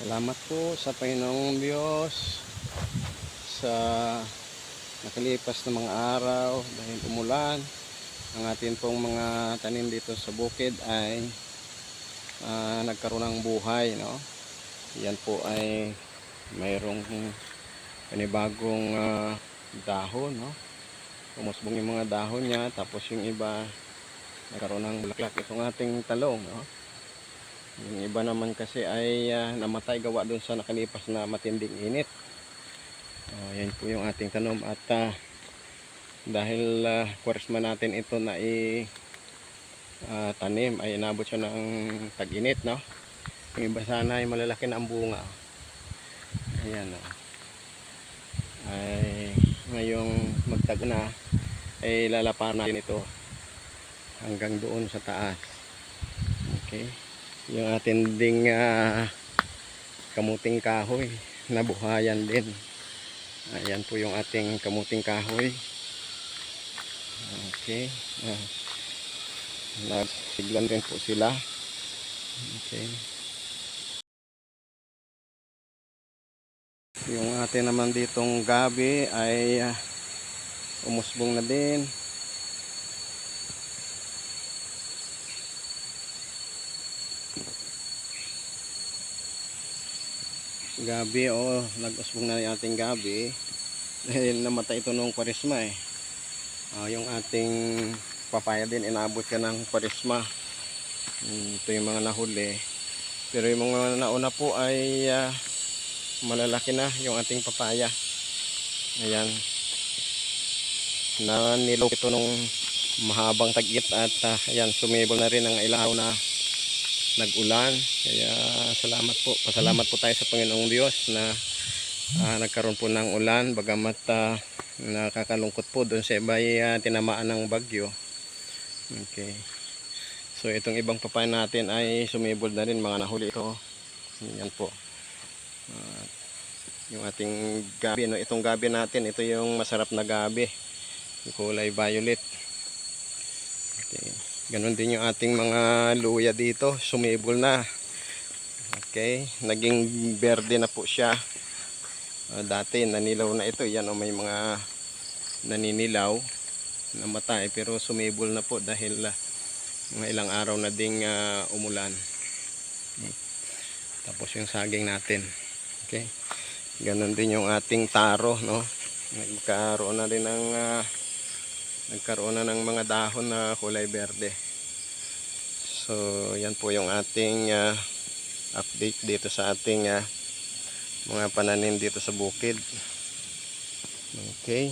Salamat po sa Panginoong Diyos sa nakalipas na mga araw dahil umulan. Ang atin pong mga tanim dito sa bukid ay nagkaroon ng buhay, no? Yan po ay mayroong panibagong dahon, no? Umusbong yung mga dahon niya, tapos yung iba nagkaroon ng bulaklak. Itong ating talong, no? Yung iba naman kasi ay namatay gawa doon sa nakalipas na matinding init. Yan po yung ating tanom at dahil kwaresma natin ito na tanim ay inabot siya ng tag-init, no? Yung iba sana ay malalaki na ang bunga. Ayan, no? Ay ngayong magtag na ay lalapar natin ito hanggang doon sa taas. Okay, yung ating ding kamuting kahoy nabuhayan din. Ayan po yung ating kamuting kahoy. Okay, nagsiglan din po sila. Okay, yung atin naman ditong gabi ay umusbong na din. Gabi, nag-usbong na yung ating gabi dahil namatay ito nung kwaresma eh. Yung ating papaya din inabot ka ng kwaresma. Ito yung mga nahuli, pero yung mga nauna po ay malalaki na yung ating papaya. Ayan, na nilog ito nung mahabang tag-init at ayan, sumibol na rin ang ilang araw na nag-ulan. Kaya pasalamat po tayo sa Panginoong Diyos na nagkaroon po ng ulan, bagamat nakakalungkot po doon sa iba ay tinamaan ng bagyo. Okay, so itong ibang papaya natin ay sumibol na rin, mga nahuli ito. Yan po yung ating gabi, no? Itong gabi natin, ito yung masarap na gabi, yung kulay violet. Okay, ganun din yung ating mga luya dito, sumibol na. Okay, naging berde na po siya. Dati nanilaw na ito, yan may mga naninilaw, namatay, pero sumibol na po dahil mga ilang araw na ding umulan. Tapos yung saging natin. Okay, ganun din yung ating taro, no? Nagkaroon na ng mga dahon na kulay berde. So yan po yung ating update dito sa ating mga pananim dito sa bukid. Okay.